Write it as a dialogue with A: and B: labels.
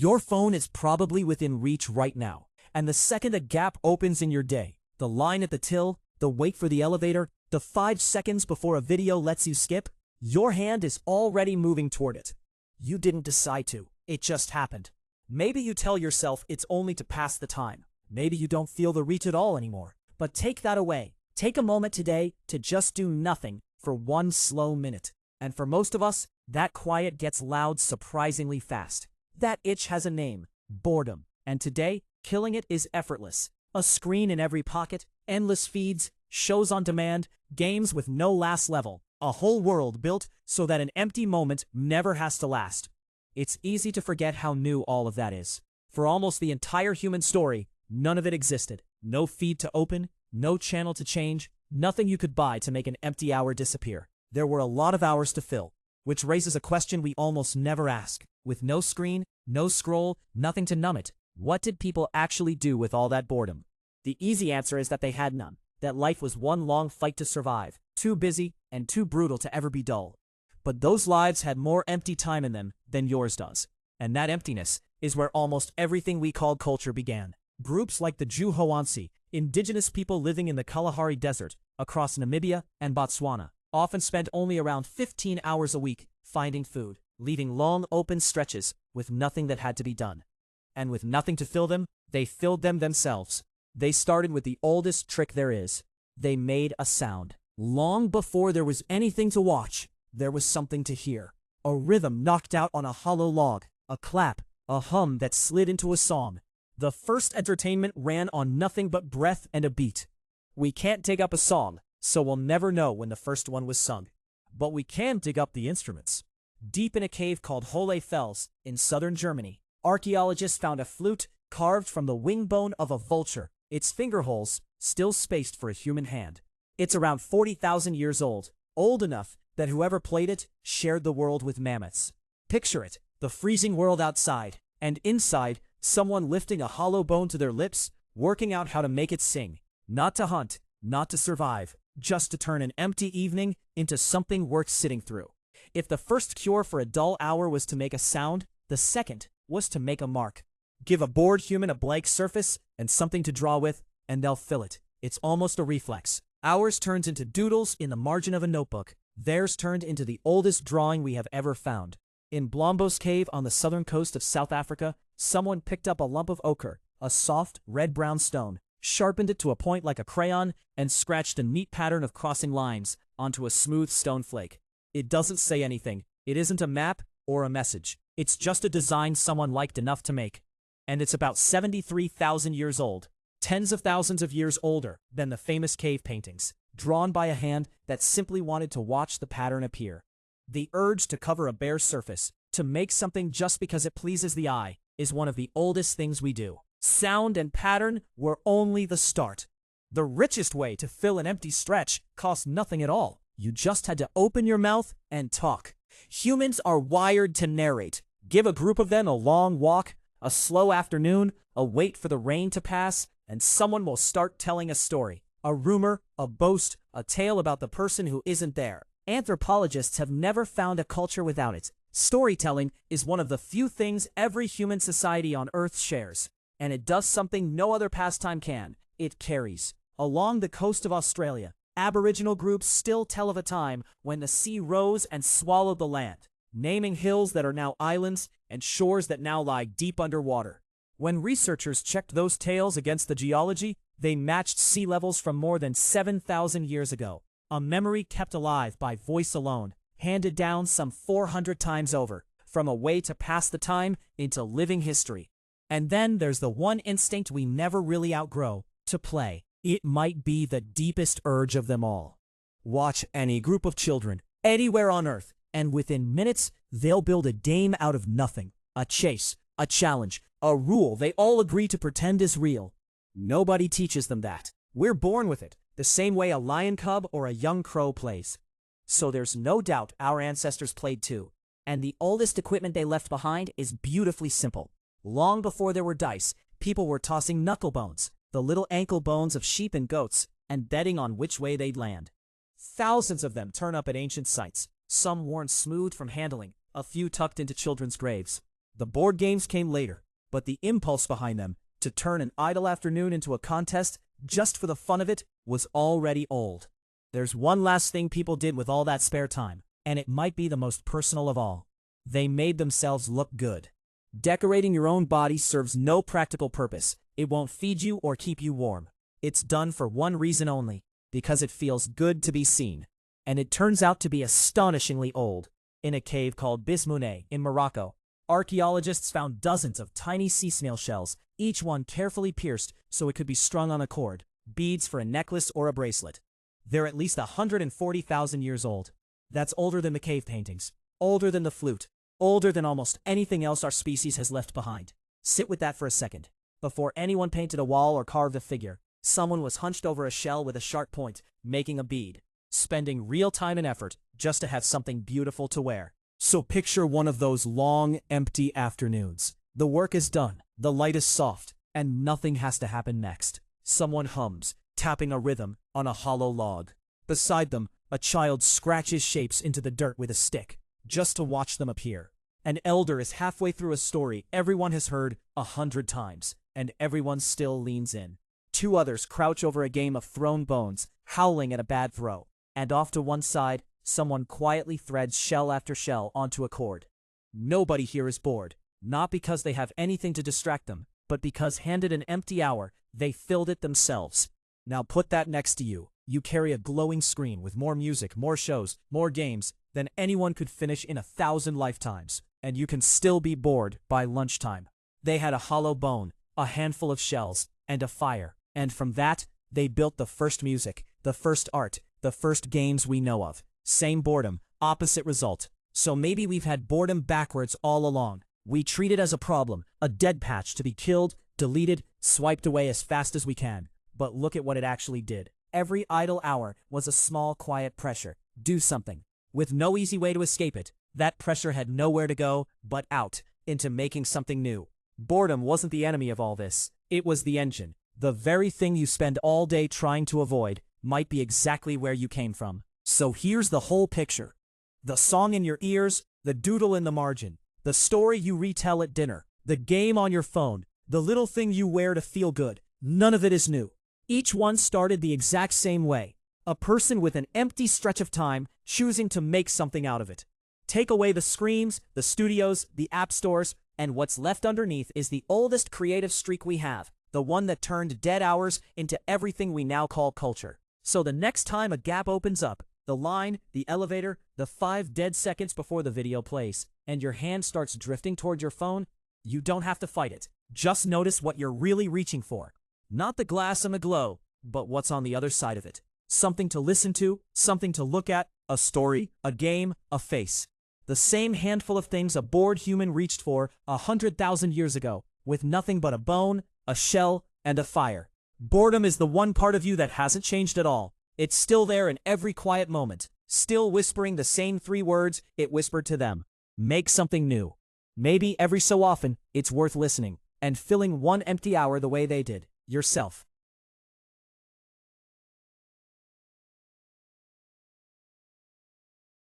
A: Your phone is probably within reach right now, and the second a gap opens in your day, the line at the till, the wait for the elevator, the 5 seconds before a video lets you skip, your hand is already moving toward it. You didn't decide to, it just happened. Maybe you tell yourself it's only to pass the time. Maybe you don't feel the reach at all anymore. But take that away. Take a moment today to just do nothing for 1 slow minute. And for most of us, that quiet gets loud surprisingly fast. That itch has a name, boredom. And today, killing it is effortless. A screen in every pocket, endless feeds, shows on demand, games with no last level. A whole world built so that an empty moment never has to last. It's easy to forget how new all of that is. For almost the entire human story, none of it existed. No feed to open, no channel to change, nothing you could buy to make an empty hour disappear. There were a lot of hours to fill, which raises a question we almost never ask. With no screen, no scroll, nothing to numb it, what did people actually do with all that boredom? The easy answer is that they had none. That life was one long fight to survive, too busy and too brutal to ever be dull. But those lives had more empty time in them than yours does. And that emptiness is where almost everything we called culture began. Groups like the hoansi, indigenous people living in the Kalahari Desert, across Namibia and Botswana, often spent only around 15 hours a week finding food, leaving long open stretches with nothing that had to be done. And with nothing to fill them, they filled them themselves. They started with the oldest trick there is. They made a sound. Long before there was anything to watch, there was something to hear. A rhythm knocked out on a hollow log, a clap, a hum that slid into a song. The first entertainment ran on nothing but breath and a beat. We can't dig up a song, so we'll never know when the first one was sung. But we can dig up the instruments. Deep in a cave called Hohle Fels in southern Germany, archaeologists found a flute carved from the wing bone of a vulture, its finger holes still spaced for a human hand. It's around 40,000 years old enough that whoever played it shared the world with mammoths. Picture it, the freezing world outside, and inside, someone lifting a hollow bone to their lips, working out how to make it sing. Not to hunt, not to survive, just to turn an empty evening into something worth sitting through. If the first cure for a dull hour was to make a sound, the second was to make a mark. Give a bored human a blank surface and something to draw with, and they'll fill it. It's almost a reflex. Ours turns into doodles in the margin of a notebook. Theirs turned into the oldest drawing we have ever found. In Blombos Cave on the southern coast of South Africa, someone picked up a lump of ochre, a soft, red-brown stone, sharpened it to a point like a crayon, and scratched a neat pattern of crossing lines onto a smooth stone flake. It doesn't say anything. It isn't a map or a message. It's just a design someone liked enough to make. And it's about 73,000 years old, tens of thousands of years older than the famous cave paintings, drawn by a hand that simply wanted to watch the pattern appear. The urge to cover a bare surface, to make something just because it pleases the eye, is one of the oldest things we do. Sound and pattern were only the start. The richest way to fill an empty stretch cost nothing at all. You just had to open your mouth and talk. Humans are wired to narrate. Give a group of them a long walk, a slow afternoon, a wait for the rain to pass, and someone will start telling a story. A rumor, a boast, a tale about the person who isn't there. Anthropologists have never found a culture without it. Storytelling is one of the few things every human society on Earth shares. And it does something no other pastime can. It carries. Along the coast of Australia, Aboriginal groups still tell of a time when the sea rose and swallowed the land, naming hills that are now islands and shores that now lie deep underwater. When researchers checked those tales against the geology, they matched sea levels from more than 7,000 years ago, a memory kept alive by voice alone, handed down some 400 times over, from a way to pass the time into living history. And then there's the one instinct we never really outgrow, to play. It might be the deepest urge of them all. Watch any group of children, anywhere on Earth, and within minutes, they'll build a game out of nothing. A chase, a challenge, a rule they all agree to pretend is real. Nobody teaches them that. We're born with it, the same way a lion cub or a young crow plays. So there's no doubt our ancestors played too. And the oldest equipment they left behind is beautifully simple. Long before there were dice, people were tossing knuckle bones, the little ankle bones of sheep and goats, and betting on which way they'd land. Thousands of them turn up at ancient sites, some worn smooth from handling, a few tucked into children's graves. The board games came later, but the impulse behind them, to turn an idle afternoon into a contest just for the fun of it, was already old. There's one last thing people did with all that spare time, and it might be the most personal of all. They made themselves look good. Decorating your own body serves no practical purpose. It won't feed you or keep you warm. It's done for one reason only, because it feels good to be seen. And it turns out to be astonishingly old. In a cave called Bismounet in Morocco, archaeologists found dozens of tiny sea snail shells, each one carefully pierced so it could be strung on a cord, beads for a necklace or a bracelet. They're at least 140,000 years old. That's older than the cave paintings, older than the flute, older than almost anything else our species has left behind. Sit with that for a second. Before anyone painted a wall or carved a figure, someone was hunched over a shell with a sharp point, making a bead, spending real time and effort just to have something beautiful to wear. So picture one of those long, empty afternoons. The work is done, the light is soft, and nothing has to happen next. Someone hums, tapping a rhythm on a hollow log. Beside them, a child scratches shapes into the dirt with a stick, just to watch them appear. An elder is halfway through a story everyone has heard 100 times, and everyone still leans in. Two others crouch over a game of thrown bones, howling at a bad throw. And off to one side, someone quietly threads shell after shell onto a cord. Nobody here is bored, not because they have anything to distract them, but because handed an empty hour, they filled it themselves. Now put that next to you. You carry a glowing screen with more music, more shows, more games than anyone could finish in 1,000 lifetimes, and you can still be bored by lunchtime. They had a hollow bone, a handful of shells, and a fire, and from that, they built the first music, the first art, the first games we know of. Same boredom, opposite result. So maybe we've had boredom backwards all along. We treat it as a problem, a dead patch to be killed, deleted, swiped away as fast as we can. But look at what it actually did. Every idle hour was a small, quiet pressure. Do something. With no easy way to escape it, that pressure had nowhere to go but out, into making something new. Boredom wasn't the enemy of all this. It was the engine. The very thing you spend all day trying to avoid might be exactly where you came from. So here's the whole picture. The song in your ears, the doodle in the margin, the story you retell at dinner, the game on your phone, the little thing you wear to feel good. None of it is new. Each one started the exact same way. A person with an empty stretch of time choosing to make something out of it. Take away the screens, the studios, the app stores, and what's left underneath is the oldest creative streak we have, the one that turned dead hours into everything we now call culture. So the next time a gap opens up, the line, the elevator, the 5 dead seconds before the video plays, and your hand starts drifting toward your phone, you don't have to fight it. Just notice what you're really reaching for. Not the glass and the glow, but what's on the other side of it. Something to listen to, something to look at, a story, a game, a face. The same handful of things a bored human reached for 100,000 years ago, with nothing but a bone, a shell, and a fire. Boredom is the one part of you that hasn't changed at all. It's still there in every quiet moment, still whispering the same 3 words it whispered to them. Make something new. Maybe every so often, it's worth listening, and filling one empty hour the way they did. Yourself.